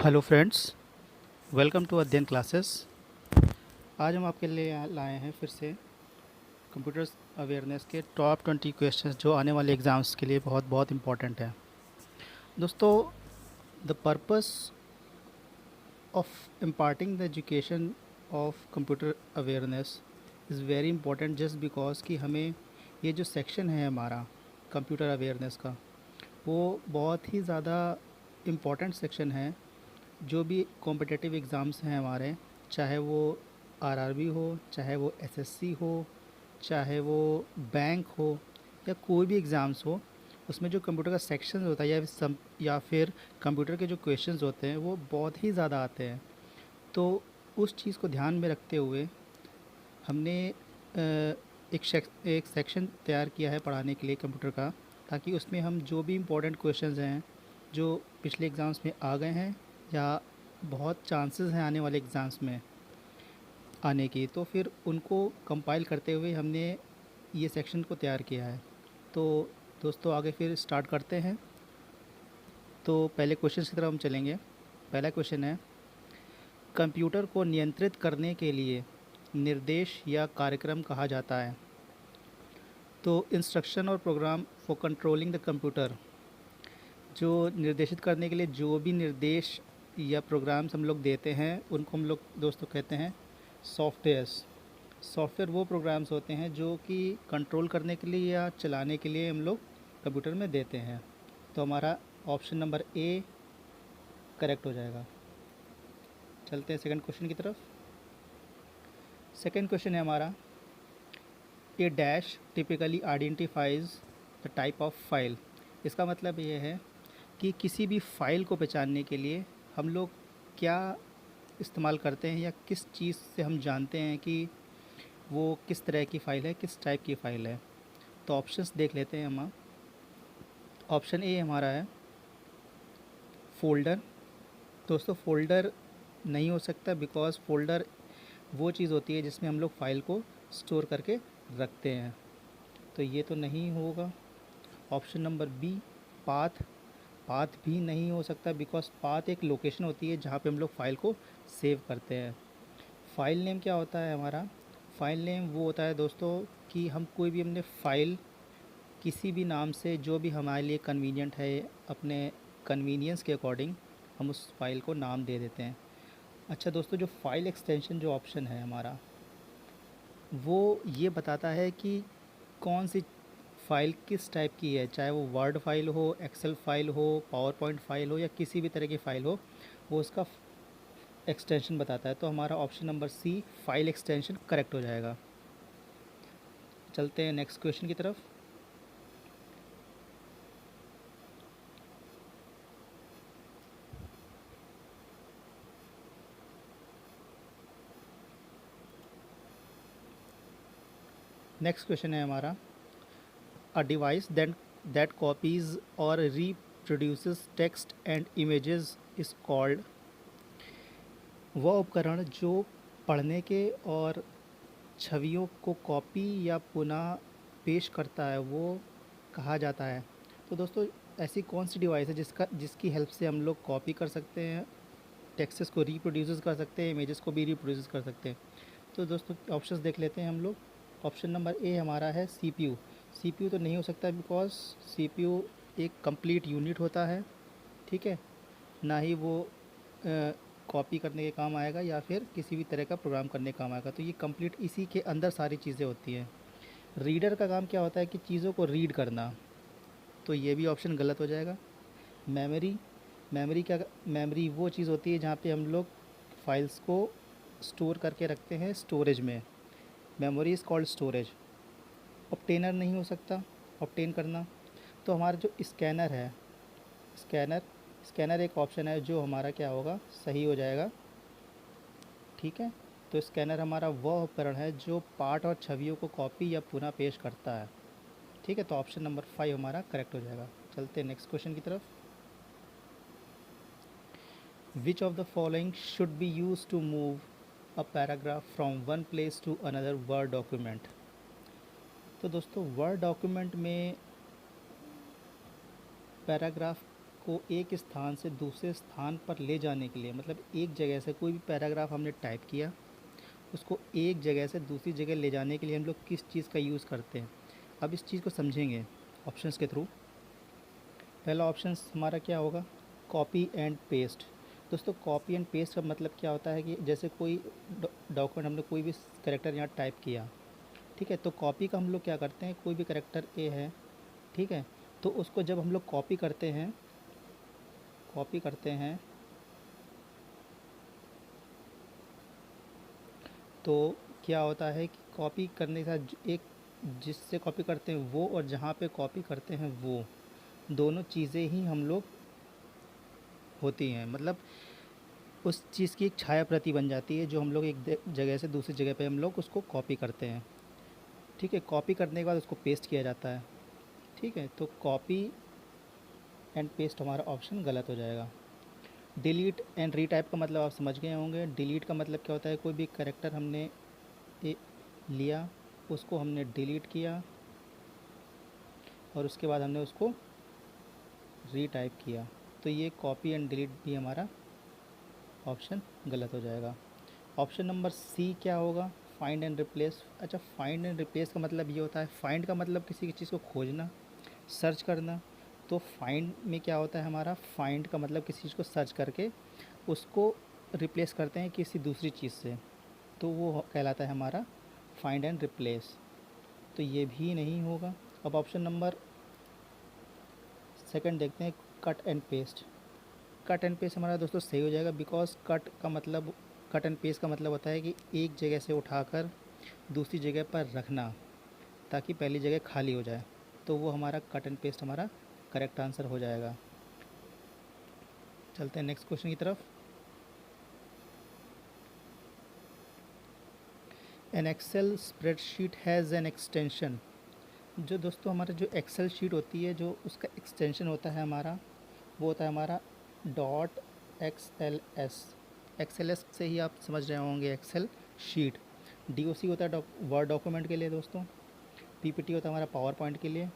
Hello friends, welcome to अध्ययन classes. आज हम आपके लिए लाए हैं फिर से कंप्यूटर अवेयरनेस के टॉप 20 क्वेश्चंस जो आने वाले एग्ज़ाम्स के लिए बहुत बहुत इम्पॉर्टेंट है। दोस्तों, the purpose of imparting the education of computer awareness is very important just because कि हमें ये जो सेक्शन है हमारा कंप्यूटर अवेयरनेस का, वो बहुत ही ज़्यादा इम्पॉर्टेंट सेक्शन है। जो भी कॉम्पिटिटिव एग्ज़ाम्स हैं हमारे, चाहे वो आरआरबी हो, चाहे वो एसएससी हो, चाहे वो बैंक हो या कोई भी एग्ज़ाम्स हो, उसमें जो कंप्यूटर का सेक्शन होता है या फिर कंप्यूटर के जो क्वेश्चंस होते हैं वो बहुत ही ज़्यादा आते हैं। तो उस चीज़ को ध्यान में रखते हुए हमने एक सेक्शन तैयार किया है पढ़ाने के लिए कंप्यूटर का, ताकि उसमें हम जो भी इम्पोर्टेंट क्वेश्चंस हैं जो पिछले एग्ज़ाम्स में आ गए हैं या बहुत चांसेस हैं आने वाले एग्ज़ाम्स में आने की, तो फिर उनको कंपाइल करते हुए हमने ये सेक्शन को तैयार किया है। तो दोस्तों, आगे फिर स्टार्ट करते हैं। तो पहले क्वेश्चन की तरफ हम चलेंगे। पहला क्वेश्चन है, कंप्यूटर को नियंत्रित करने के लिए निर्देश या कार्यक्रम कहा जाता है। तो इंस्ट्रक्शन और program for controlling the computer, जो निर्देशित करने के लिए जो भी निर्देश या प्रोग्राम्स हम लोग देते हैं उनको हम लोग दोस्तों कहते हैं सॉफ्टवेयर्स। सॉफ्टवेयर वो प्रोग्राम्स होते हैं जो कि कंट्रोल करने के लिए या चलाने के लिए हम लोग कंप्यूटर में देते हैं। तो हमारा ऑप्शन नंबर ए करेक्ट हो जाएगा। चलते हैं सेकंड क्वेश्चन की तरफ। सेकंड क्वेश्चन है हमारा, A dash typically identifies the type of file. इसका मतलब ये है कि किसी भी फाइल को पहचानने के लिए हम लोग क्या इस्तेमाल करते हैं या किस चीज़ से हम जानते हैं कि वो किस तरह की फ़ाइल है, किस टाइप की फ़ाइल है। तो ऑप्शंस देख लेते हैं हम। ऑप्शन ए हमारा है फ़ोल्डर। दोस्तों, फ़ोल्डर नहीं हो सकता बिकॉज़ फ़ोल्डर वो चीज़ होती है जिसमें हम लोग फ़ाइल को स्टोर करके रखते हैं, तो ये तो नहीं होगा। Option number B path. Path भी नहीं हो सकता बिकॉज़ पाथ एक लोकेशन होती है जहाँ पे हम लोग फ़ाइल को सेव करते हैं। फ़ाइल नेम क्या होता है हमारा? फ़ाइल नेम वो होता है दोस्तों कि हम कोई भी हमने फ़ाइल किसी भी नाम से जो भी हमारे लिए कन्वीनियंट है, अपने कन्वीनियंस के अकॉर्डिंग हम उस फ़ाइल को नाम दे देते हैं। अच्छा दोस्तों, जो फ़ाइल एक्सटेंशन जो ऑप्शन है हमारा, वो ये बताता है कि कौन सी फ़ाइल किस टाइप की है, चाहे वो वर्ड फ़ाइल हो, एक्सेल फ़ाइल हो, पावर पॉइंट फ़ाइल हो या किसी भी तरह की फ़ाइल हो, वो उसका एक्सटेंशन बताता है। तो हमारा option number C file extension correct हो जाएगा। चलते हैं नेक्स्ट क्वेश्चन की तरफ। नेक्स्ट क्वेश्चन है हमारा, अ डिवाइस दैट कॉपीज और reproduces text and images is called. वह उपकरण जो पढ़ने के और छवियों को कॉपी या पुनः पेश करता है वो कहा जाता है। तो दोस्तों, ऐसी कौन सी डिवाइस है जिसकी हेल्प से हम लोग कॉपी कर सकते हैं, टेक्स्ट्स को रिप्रोड्यूस कर सकते हैं, इमेजेस को भी रिप्रोड्यूस कर सकते हैं। तो दोस्तों, ऑप्शंस देख लेते हैं हम लोग। ऑप्शन नंबर ए हमारा है सीपीयू। सीपीयू तो नहीं हो सकता बिकॉज सीपीयू एक कंप्लीट यूनिट होता है, ठीक है, ना ही वो कॉपी करने के काम आएगा या फिर किसी भी तरह का प्रोग्राम करने के काम आएगा। तो ये कंप्लीट इसी के अंदर सारी चीज़ें होती हैं। रीडर का काम क्या होता है कि चीज़ों को रीड करना, तो ये भी ऑप्शन गलत हो जाएगा। मेमोरी, मेमोरी वो चीज़ होती है जहाँ पे हम लोग फाइल्स को स्टोर करके रखते हैं स्टोरेज में। Memory is called storage. Obtainer नहीं हो सकता, ऑब्टेन करना। तो हमारा जो स्कैनर है, स्कैनर स्कैनर एक ऑप्शन है जो हमारा क्या होगा, सही हो जाएगा, ठीक है। तो स्कैनर हमारा वह उपकरण है जो पाठ और छवियों को कॉपी या पुनः पेश करता है, ठीक है। तो ऑप्शन नंबर 5 हमारा करेक्ट हो जाएगा। चलते हैं नेक्स्ट क्वेश्चन की तरफ। Which of the following should be use to move a paragraph from one place to another Word document. तो दोस्तों, वर्ड डॉक्यूमेंट में पैराग्राफ को एक स्थान से दूसरे स्थान पर ले जाने के लिए, मतलब एक जगह से कोई भी पैराग्राफ हमने टाइप किया, उसको एक जगह से दूसरी जगह ले जाने के लिए हम लोग किस चीज़ का यूज़ करते हैं। अब इस चीज़ को समझेंगे ऑप्शंस के थ्रू। पहला ऑप्शन हमारा क्या होगा, कॉपी एंड पेस्ट। दोस्तों कॉपी एंड पेस्ट का मतलब क्या होता है कि जैसे कोई डॉक्यूमेंट हमने कोई भी करेक्टर यहाँ टाइप किया, ठीक है, तो कॉपी का हम लोग क्या करते हैं, कोई भी करेक्टर ए है, ठीक है, तो उसको जब हम लोग कॉपी करते हैं तो क्या होता है कि कॉपी करने के साथ एक जिससे कॉपी करते हैं वो और जहाँ पे कॉपी करते हैं वो दोनों चीज़ें ही हम लोग होती हैं, मतलब उस चीज़ की एक छाया प्रति बन जाती है जो हम लोग एक जगह से दूसरी जगह पे हम लोग उसको कॉपी करते हैं, ठीक है। कॉपी करने के बाद उसको पेस्ट किया जाता है, ठीक है, तो कॉपी एंड पेस्ट हमारा ऑप्शन गलत हो जाएगा। डिलीट एंड रीटाइप का मतलब आप समझ गए होंगे। डिलीट का मतलब क्या होता है, कोई भी कैरेक्टर हमने लिया, उसको हमने डिलीट किया और उसके बाद हमने उसको रीटाइप किया, तो ये कॉपी एंड डिलीट भी हमारा ऑप्शन गलत हो जाएगा। ऑप्शन नंबर सी क्या होगा, फाइंड एंड रिप्लेस। अच्छा, फाइंड एंड रिप्लेस का मतलब ये होता है, फाइंड का मतलब किसी की चीज़ को खोजना, सर्च करना, तो फाइंड में क्या होता है हमारा, फाइंड का मतलब किसी चीज़ को सर्च करके उसको रिप्लेस करते हैं किसी दूसरी चीज़ से, तो वो कहलाता है हमारा फाइंड एंड रिप्लेस, तो ये भी नहीं होगा। अब ऑप्शन नंबर सेकंड देखते हैं, cut and paste. Cut and paste हमारा दोस्तों सही हो जाएगा, बिकॉज कट एंड पेस्ट का मतलब होता है कि एक जगह से उठाकर दूसरी जगह पर रखना ताकि पहली जगह खाली हो जाए, तो वो हमारा कट एंड पेस्ट हमारा करेक्ट आंसर हो जाएगा। चलते हैं नेक्स्ट क्वेश्चन की तरफ। An Excel spreadsheet has an extension. जो दोस्तों हमारा जो एक्सेल शीट होती है, जो उसका एक्सटेंशन होता है हमारा, वो होता है हमारा डॉट XLS। XLS से ही आप समझ रहे होंगे एक्सेल शीट। DOC होता है वर्ड डॉक्यूमेंट के लिए दोस्तों। PPT होता है हमारा पावर पॉइंट के लिए।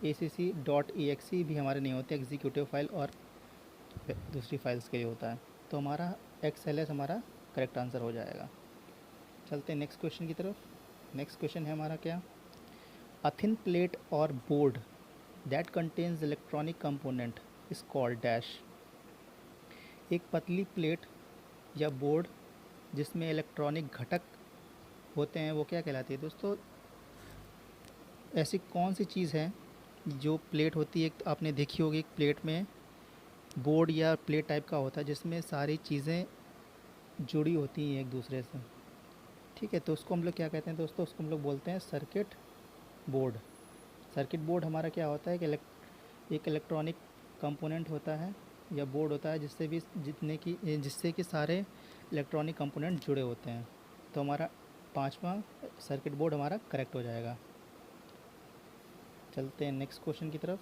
ACC.exe भी हमारे नहीं होते, एग्जीक्यूटिव फाइल और दूसरी फाइल्स के लिए होता है, तो हमारा XLS हमारा करेक्ट आंसर हो जाएगा। चलते हैं नेक्स्ट क्वेश्चन की तरफ। नेक्स्ट क्वेश्चन है हमारा क्या, अ थिन प्लेट और board that contains electronic component is called dash. एक पतली प्लेट या बोर्ड जिसमें इलेक्ट्रॉनिक घटक होते हैं वो क्या कहलाती है दोस्तों। ऐसी कौन सी चीज़ है जो प्लेट होती है, आपने देखी होगी, एक प्लेट में बोर्ड या प्लेट टाइप का होता है जिसमें सारी चीज़ें जुड़ी होती हैं एक दूसरे से, ठीक है, तो उसको हम लोग क्या कहते हैं दोस्तों, उसको हम लोग बोलते हैं सर्किट बोर्ड। सर्किट बोर्ड हमारा क्या होता है कि एक इलेक्ट्रॉनिक कंपोनेंट होता है या बोर्ड होता है जिससे कि सारे इलेक्ट्रॉनिक कंपोनेंट जुड़े होते हैं, तो हमारा पांचवा सर्किट बोर्ड हमारा करेक्ट हो जाएगा। चलते हैं नेक्स्ट क्वेश्चन की तरफ।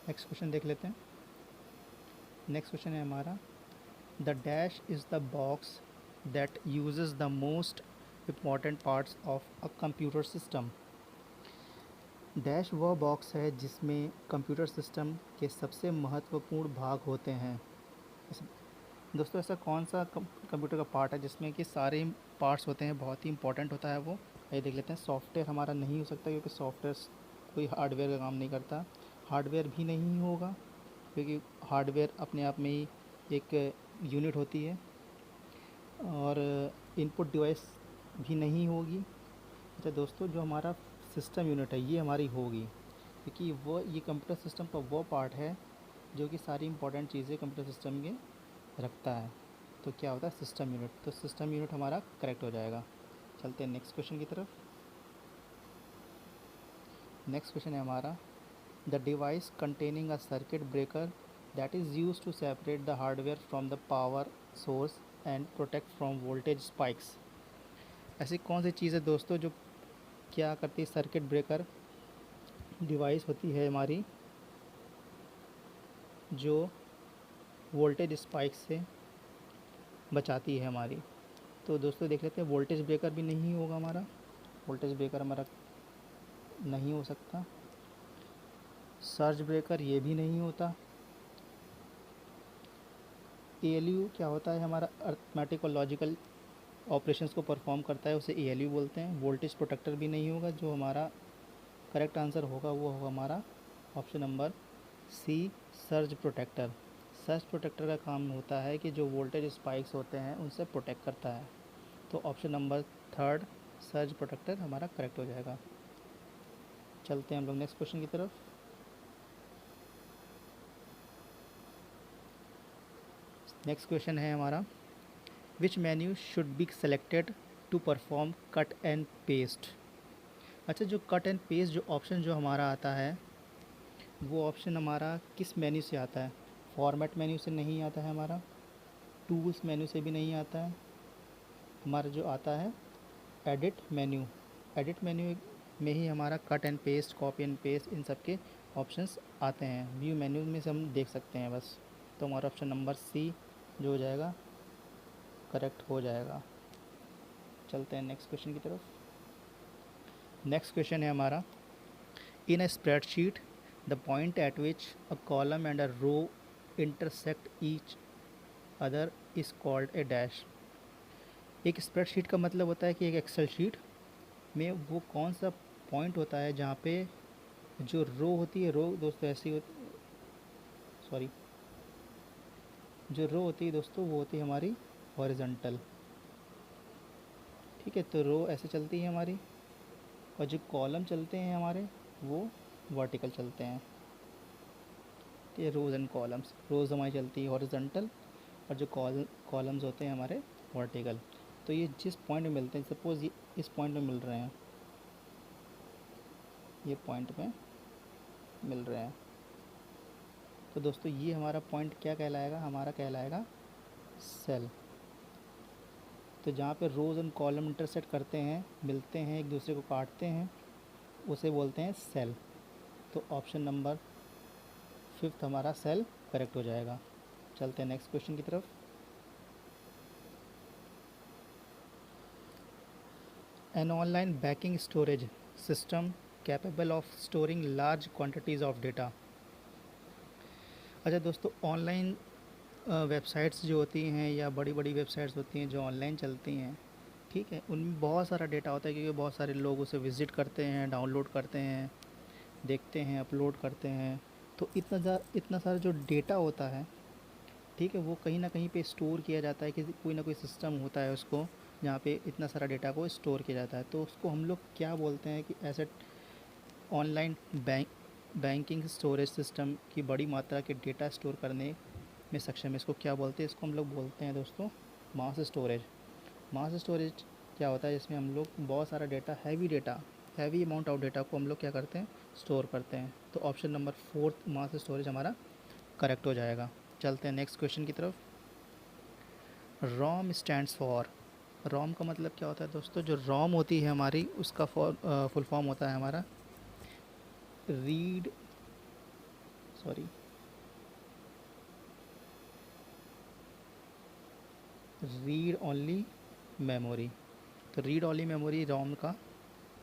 नेक्स्ट क्वेश्चन देख लेते हैं। नेक्स्ट क्वेश्चन है हमारा, the dash is the box that uses the most important parts of a computer system. Dash वह बॉक्स है जिसमें कंप्यूटर सिस्टम के सबसे महत्वपूर्ण भाग होते हैं। दोस्तों ऐसा कौन सा कंप्यूटर का पार्ट है जिसमें कि सारे पार्ट्स होते हैं, बहुत ही इंपॉर्टेंट होता है वो, ये देख लेते हैं। सॉफ्टवेयर हमारा नहीं हो सकता क्योंकि सॉफ्टवेयर कोई हार्डवेयर का काम नहीं करता। हार्डवेयर भी नहीं होगा क्योंकि हार्डवेयर अपने आप में ही एक यूनिट होती है। और इनपुट डिवाइस भी नहीं होगी। अच्छा दोस्तों, जो हमारा सिस्टम यूनिट है ये हमारी होगी, क्योंकि वो ये कंप्यूटर सिस्टम का वो पार्ट है जो कि सारी इंपॉर्टेंट चीज़ें कंप्यूटर सिस्टम के रखता है। तो क्या होता है, सिस्टम यूनिट, तो सिस्टम यूनिट हमारा करेक्ट हो जाएगा। चलते हैं नेक्स्ट क्वेश्चन की तरफ। नेक्स्ट क्वेश्चन है हमारा, the device containing a circuit breaker that is use to separate the hardware from the power source and protect from voltage spikes. ऐसी कौन सी चीज़ है दोस्तों जो क्या करती है, सर्किट ब्रेकर डिवाइस होती है हमारी जो वोल्टेज स्पाइक से बचाती है हमारी। तो दोस्तों देख लेते हैं, वोल्टेज ब्रेकर भी नहीं होगा हमारा, वोल्टेज ब्रेकर हमारा नहीं हो सकता। सर्ज ब्रेकर ये भी नहीं होता। ALU क्या होता है, हमारा अर्थमेटिक और लॉजिकल ऑपरेशंस को परफॉर्म करता है, उसे ALU बोलते हैं। वोल्टेज प्रोटेक्टर भी नहीं होगा। जो हमारा करेक्ट आंसर होगा वो होगा हमारा option number C, surge protector. Surge protector का काम होता है कि जो वोल्टेज स्पाइक्स होते हैं उनसे प्रोटेक्ट करता है। तो option number third, surge protector हमारा करेक्ट हो जाएगा। चलते हैं हम लोग नेक्स्ट क्वेश्चन की तरफ। नेक्स्ट क्वेश्चन है हमारा, which menu should be selected to perform cut and paste. अच्छा, जो कट एंड पेस्ट जो ऑप्शन जो हमारा आता है वो ऑप्शन हमारा किस मेन्यू से आता है? फॉर्मेट मेन्यू से नहीं आता है हमारा, टूल्स मेन्यू से भी नहीं आता है। हमारा जो आता है एडिट मेन्यू, एडिट मेन्यू में ही हमारा cut and paste, copy and paste, इन सब के ऑप्शंस आते हैं। व्यू मेन्यू में से हम देख सकते हैं बस। तो हमारा ऑप्शन नंबर सी जो हो जाएगा करेक्ट हो जाएगा। चलते हैं नेक्स्ट क्वेश्चन की तरफ। नेक्स्ट क्वेश्चन है हमारा, in a spreadsheet the point at which a column and a row intersect each other is called A dash. एक स्प्रेडशीट का मतलब होता है कि एक एक्सेल शीट में वो कौन सा पॉइंट होता है जहाँ पे जो रो होती है, रो दोस्तों ऐसी होती, सॉरी, जो रो होती है दोस्तों वो होती है हमारी हॉरिजॉन्टल। ठीक है, तो रो ऐसे चलती है हमारी, और जो कॉलम चलते हैं हमारे वो वर्टिकल चलते हैं। तो ये रोज़ एंड कॉलम्स, रोज़ हमारी चलती है हॉरिजॉन्टल और जो कॉलम्स होते हैं हमारे वर्टिकल। तो ये जिस पॉइंट में मिलते हैं, सपोज़ ये इस पॉइंट में मिल रहे हैं, ये पॉइंट में मिल रहे हैं, तो दोस्तों ये हमारा पॉइंट क्या कहलाएगा? हमारा कहलाएगा सेल। तो जहाँ पे रोज़ एंड कॉलम इंटरसेक्ट करते हैं, मिलते हैं, एक दूसरे को काटते हैं, उसे बोलते हैं सेल। तो ऑप्शन नंबर फिफ्थ हमारा सेल करेक्ट हो जाएगा। चलते हैं नेक्स्ट क्वेश्चन की तरफ। An online banking storage system capable of storing large quantities of data. अच्छा दोस्तों, ऑनलाइन वेबसाइट्स जो होती हैं या बड़ी बड़ी वेबसाइट्स होती हैं जो ऑनलाइन चलती हैं, ठीक है, उनमें बहुत सारा डेटा होता है क्योंकि बहुत सारे लोग उसे विज़िट करते हैं, डाउनलोड करते हैं, देखते हैं, अपलोड करते हैं। तो इतना सारा जो डेटा होता है, ठीक है, वो कहीं ना कहीं पे स्टोर किया जाता है, किसी कोई ना कोई सिस्टम होता है उसको, जहाँ पे इतना सारा डेटा को स्टोर किया जाता है। तो उसको हम लोग क्या बोलते हैं कि ऐसे ऑनलाइन बैंकिंग स्टोरेज सिस्टम की बड़ी मात्रा के डेटा स्टोर करने में सक्षम है। इसको क्या बोलते हैं? इसको हम लोग बोलते हैं दोस्तों मास स्टोरेज। मास स्टोरेज क्या होता है? जिसमें हम लोग बहुत सारा data, heavy amount of data को हम लोग क्या करते हैं? स्टोर करते हैं। तो option number fourth mass storage हमारा करेक्ट हो जाएगा। चलते हैं नेक्स्ट क्वेश्चन की तरफ। रोम स्टैंड्स फॉर, रोम का मतलब क्या होता है दोस्तों? जो रोम होती है हमारी, उसका फुल फॉर्म होता है हमारा read sorry read only memory. तो रीड ओनली मेमोरी रोम का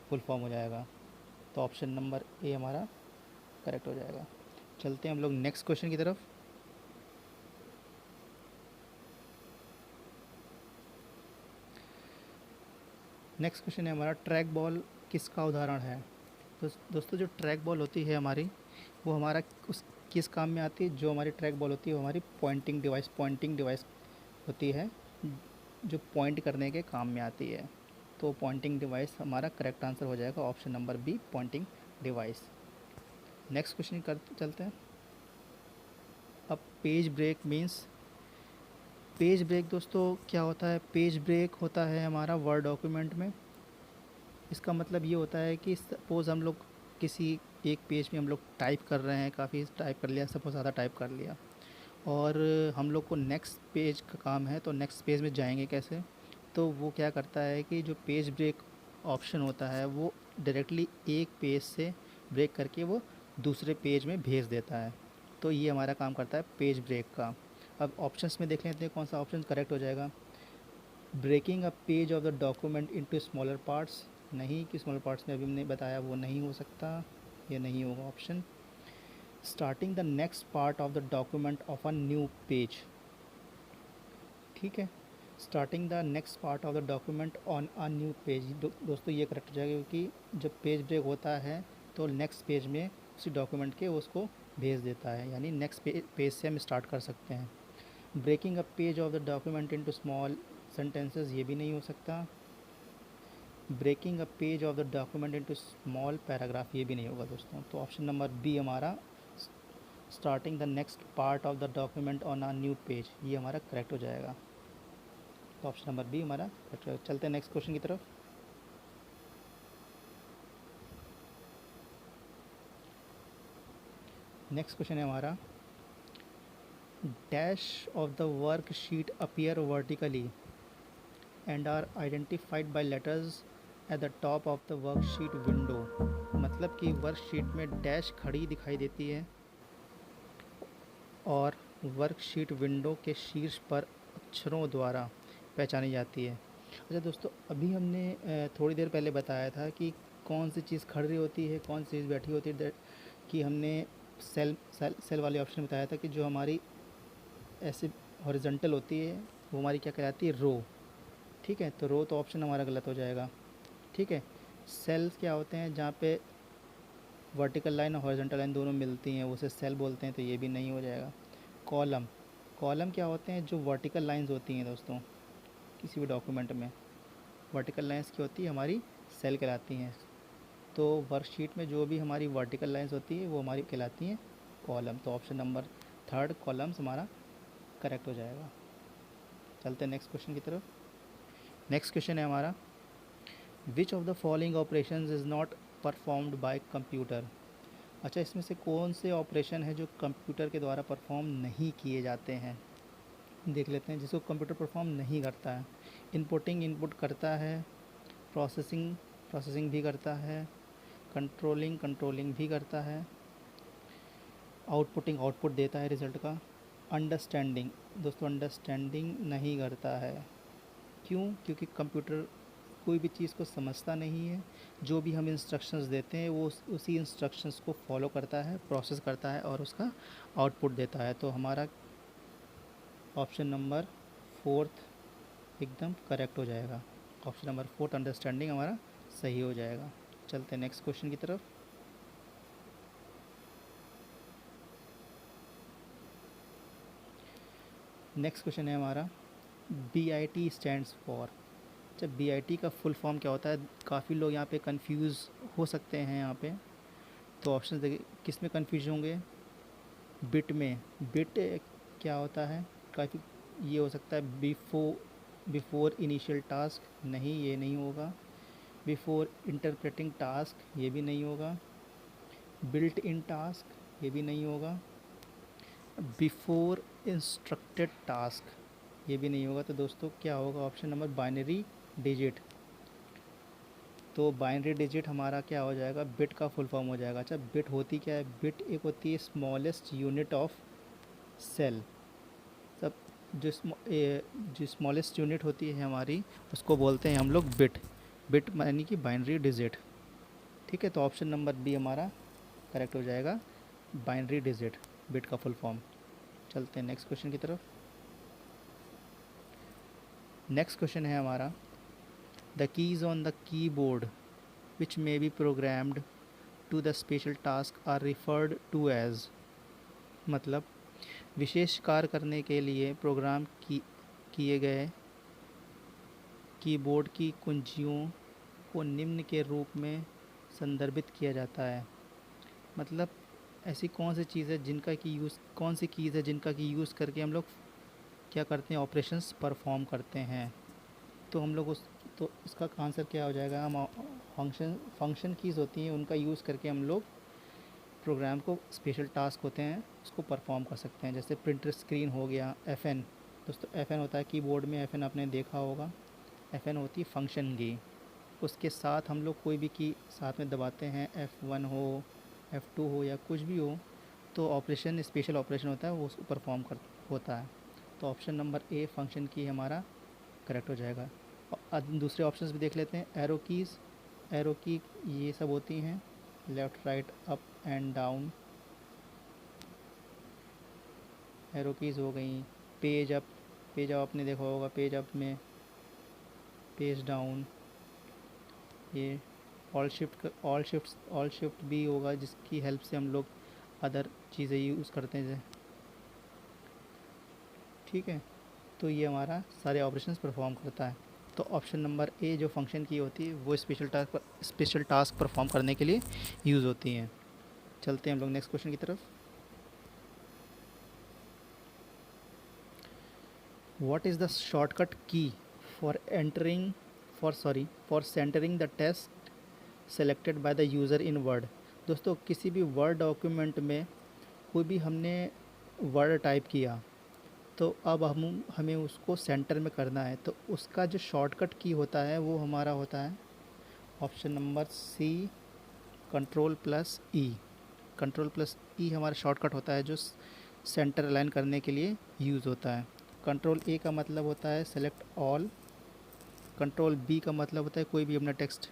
फुल फॉर्म हो जाएगा। तो ऑप्शन नंबर ए हमारा करेक्ट हो जाएगा। चलते हैं हम लोग नेक्स्ट क्वेश्चन की तरफ। नेक्स्ट क्वेश्चन है हमारा, ट्रैक बॉल किसका उदाहरण है? तो दोस्तों, जो ट्रैक बॉल होती है हमारी, वो हमारा उस किस काम में आती है? जो हमारी ट्रैक बॉल होती है वो हमारी पॉइंटिंग डिवाइस होती है, जो पॉइंट करने के काम में आती है। तो पॉइंटिंग डिवाइस हमारा करेक्ट आंसर हो जाएगा, option number B, pointing device. Next question कर चलते हैं। अब page break means, page break दोस्तों क्या होता है? पेज ब्रेक होता है हमारा वर्ड डॉक्यूमेंट में। इसका मतलब ये होता है कि सपोज़ हम लोग किसी एक पेज में हम लोग टाइप कर रहे हैं, काफ़ी टाइप कर लिया, सपोज़ ज़्यादा टाइप कर लिया, और हम लोग को नेक्स्ट पेज का काम है, तो नेक्स्ट पेज में जाएंगे कैसे? तो वो क्या करता है कि जो पेज ब्रेक ऑप्शन होता है वो डायरेक्टली एक पेज से ब्रेक करके वो दूसरे पेज में भेज देता है। तो ये हमारा काम करता है पेज ब्रेक का। अब ऑप्शंस में देख लेते हैं कौन सा ऑप्शन करेक्ट हो जाएगा। Breaking a page of the document into smaller parts, नहीं, कि स्मॉलर पार्ट्स में अभी हमने बताया वो नहीं हो सकता, ये नहीं होगा option. Starting the next part of the document of a new page. ठीक है, starting the next part of the document on a new page. दोस्तों ये करेक्ट हो जाएगा, क्योंकि जब पेज ब्रेक होता है तो नेक्स्ट पेज में उसी डॉक्यूमेंट के उसको भेज देता है, यानी नेक्स्ट पेज से हम स्टार्ट कर सकते हैं। Breaking a page of the document into small sentences, ये भी नहीं हो सकता। Breaking a page of the document into small paragraph, ये भी नहीं होगा दोस्तों। तो ऑप्शन नंबर बी हमारा, starting the next part of the document on a new page, ये हमारा करेक्ट हो जाएगा। तो ऑप्शन नंबर बी हमारा करेक्ट हो। चलते हैं नेक्स्ट क्वेश्चन की तरफ। नेक्स्ट क्वेश्चन है हमारा, dash of the work sheet appear vertically and are identified by letters at the top of the worksheet window. मतलब कि वर्कशीट में डैश खड़ी दिखाई देती है और वर्कशीट विंडो के शीर्ष पर अक्षरों द्वारा पहचानी जाती है। अच्छा दोस्तों, अभी हमने थोड़ी देर पहले बताया था कि कौन सी चीज़ खड़ी होती है, कौन सी चीज़ बैठी होती है, कि हमने सेल वाले ऑप्शन में बताया था कि जो हमारी ऐसे हॉरिजॉन्टल होती है वो हमारी क्या कहलाती है, रो। ठीक है, तो रो तो ऑप्शन हमारा गलत हो जाएगा। ठीक है, सेल्स क्या होते हैं, जहाँ पे वर्टिकल लाइन और हॉरिजॉन्टल लाइन दोनों मिलती हैं, उसे सेल बोलते हैं, तो ये भी नहीं हो जाएगा। कॉलम, कॉलम क्या होते हैं, जो वर्टिकल लाइंस होती हैं दोस्तों किसी भी डॉक्यूमेंट में, वर्टिकल लाइंस की होती है हमारी सेल कहलाती हैं। तो वर्कशीट में जो भी हमारी वर्टिकल लाइंस होती है वो हमारी कहलाती हैं कॉलम। तो ऑप्शन नंबर थर्ड कॉलम्स हमारा करेक्ट हो जाएगा। चलते हैं नेक्स्ट क्वेश्चन की तरफ। नेक्स्ट क्वेश्चन है हमारा, विच of the following operations is not performed by computer. अच्छा, इसमें से कौन से ऑपरेशन है जो कंप्यूटर के द्वारा परफॉर्म नहीं किए जाते हैं, देख लेते हैं। जिसको कंप्यूटर परफॉर्म नहीं करता है, इनपुटिंग इनपुट करता है, प्रोसेसिंग प्रोसेसिंग भी करता है, कंट्रोलिंग कंट्रोलिंग भी करता है, आउटपुटिंग आउटपुट देता है रिज़ल्ट का, अंडरस्टैंडिंग दोस्तों अंडरस्टैंडिंग नहीं करता है। क्यों? क्योंकि कंप्यूटर कोई भी चीज़ को समझता नहीं है, जो भी हम इंस्ट्रक्शंस देते हैं वो उसी इंस्ट्रक्शंस को फॉलो करता है, प्रोसेस करता है और उसका आउटपुट देता है। तो हमारा ऑप्शन नंबर फोर्थ एकदम करेक्ट हो जाएगा। ऑप्शन नंबर फोर्थ अंडरस्टैंडिंग हमारा सही हो जाएगा। चलते हैं नेक्स्ट क्वेश्चन की तरफ। नेक्स्ट क्वेश्चन है हमारा, BIT स्टैंड्स फॉर। अच्छा, BIT का फुल फॉर्म क्या होता है, काफ़ी लोग यहाँ पे कंफ्यूज हो सकते हैं यहाँ पे। तो ऑप्शन देखिए, किस में कंफ्यूज होंगे, बिट में। बिट क्या होता है, काफ़ी ये हो सकता है बिफोर इनिशियल टास्क, नहीं ये नहीं होगा। बिफोर इंटरप्रेटिंग टास्क, ये भी नहीं होगा। बिल्ट इन टास्क, ये भी नहीं होगा। बिफोर इंस्ट्रक्टेड टास्क, ये भी नहीं होगा। तो दोस्तों क्या होगा, ऑप्शन नंबर बाइनरी डिजिट। तो बाइनरी डिजिट हमारा क्या हो जाएगा, बिट का फुल फॉर्म हो जाएगा। अच्छा, बिट होती क्या है, बिट एक होती है स्मॉलेस्ट यूनिट ऑफ सेल। सब जो स्मॉलेस्ट यूनिट होती है हमारी, उसको बोलते हैं हम लोग बिट। बिट यानी कि बाइनरी डिजिट। ठीक है, तो ऑप्शन नंबर बी हमारा करेक्ट हो जाएगा, बाइनरी डिजिट, बिट का फुल फॉर्म। चलते हैं नेक्स्ट क्वेश्चन की तरफ। नेक्स्ट क्वेश्चन है हमारा, the keys on the keyboard which may be programmed to the special task are referred to as. मतलब विशेष कार्य करने के लिए प्रोग्राम किए गए कीबोर्ड की कुंजियों को निम्न के रूप में संदर्भित किया जाता है। मतलब ऐसी कौन सी चीज़ है जिनका कि यूज़, कौन सी कीज़ है जिनका कि यूज़ करके हम लोग क्या करते हैं, ऑपरेशंस परफॉर्म करते हैं। तो हम लोग तो इसका आंसर क्या हो जाएगा, हम फंक्शन कीज़ होती हैं, उनका यूज़ करके हम लोग प्रोग्राम को, स्पेशल टास्क होते हैं उसको परफॉर्म कर सकते हैं। जैसे प्रिंटर स्क्रीन हो गया, FN। दोस्तों FN होता है कीबोर्ड में, FN आपने देखा होगा, FN होती है फंक्शन की। उसके साथ हम लोग कोई भी की साथ में दबाते हैं, F1 हो, F2 हो या कुछ भी हो, तो ऑपरेशन, स्पेशल ऑपरेशन होता है वो उसको परफॉर्म कर होता है। तो ऑप्शन नंबर ए फंक्शन की हमारा करेक्ट हो जाएगा। और दूसरे ऑप्शंस भी देख लेते हैं। एरो कीज़, एरो की ये सब होती हैं left right up and down, arrow keys हो गई, पेज अप, पेज अप आपने देखा होगा, पेज अप में पेज डाउन, ये ऑल शिफ्ट भी होगा जिसकी हेल्प से हम लोग अदर चीज़ें यूज़ करते हैं। ठीक है, तो ये हमारा सारे ऑपरेशंस परफॉर्म करता है। तो ऑप्शन नंबर ए जो फंक्शन की होती है वो स्पेशल टास्क परफॉर्म करने के लिए यूज़ होती हैं। चलते हैं हम लोग नेक्स्ट क्वेश्चन की तरफ। What is the shortcut key for entering for centering the text selected by the user in Word. दोस्तों किसी भी वर्ड डॉक्यूमेंट में कोई भी हमने वर्ड टाइप किया, तो अब हमें उसको सेंटर में करना है, तो उसका जो शॉर्टकट की होता है वो हमारा होता है option number C, control plus E. Control plus E हमारा शॉर्टकट होता है जो सेंटर अलाइन करने के लिए यूज़ होता है। कंट्रोल ए का मतलब होता है सेलेक्ट ऑल। कंट्रोल बी का मतलब होता है कोई भी अपना टेक्स्ट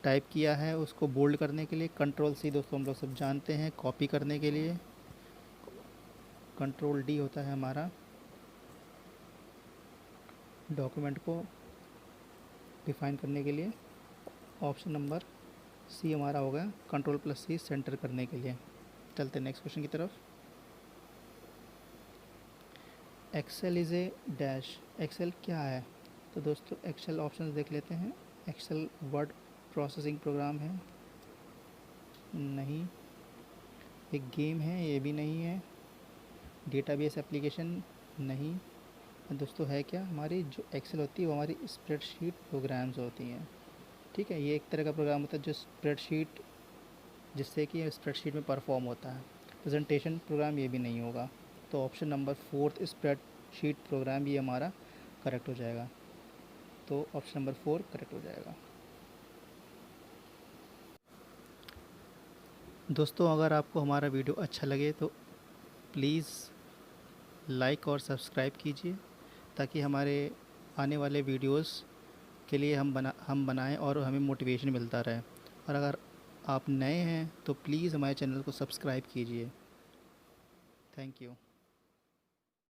टाइप किया है उसको बोल्ड करने के लिए। कंट्रोल सी दोस्तों हम लोग सब जानते हैं कॉपी करने के लिए। कंट्रोल डी होता है हमारा डॉक्यूमेंट को डिफ़ाइन करने के लिए। ऑप्शन नंबर सी हमारा हो गया कंट्रोल प्लस सी सेंटर करने के लिए। चलते हैं नेक्स्ट क्वेश्चन की तरफ। Excel is a dash. Excel क्या है? तो दोस्तों एक्सेल ऑप्शंस देख लेते हैं। एक्सेल वर्ड प्रोसेसिंग प्रोग्राम है? नहीं। एक गेम है? ये भी नहीं है। Database application? नहीं। दोस्तों है क्या? हमारी जो एक्सेल होती है वो हमारी स्प्रेडशीट प्रोग्राम्स होती हैं। ठीक है, ये एक तरह का प्रोग्राम होता है जो स्प्रेडशीट, जिससे कि स्प्रेडशीट में परफॉर्म होता है। प्रेजेंटेशन प्रोग्राम ये भी नहीं होगा। तो option number fourth spreadsheet programme ये हमारा करेक्ट हो जाएगा। तो ऑप्शन नंबर 4 करेक्ट हो जाएगा। दोस्तों अगर आपको हमारा वीडियो अच्छा लगे तो प्लीज़ लाइक और सब्सक्राइब कीजिए ताकि हमारे आने वाले वीडियोस के लिए हम बनाएं और हमें मोटिवेशन मिलता रहे। और अगर आप नए हैं तो प्लीज़ हमारे चैनल को सब्सक्राइब कीजिए। Thank you.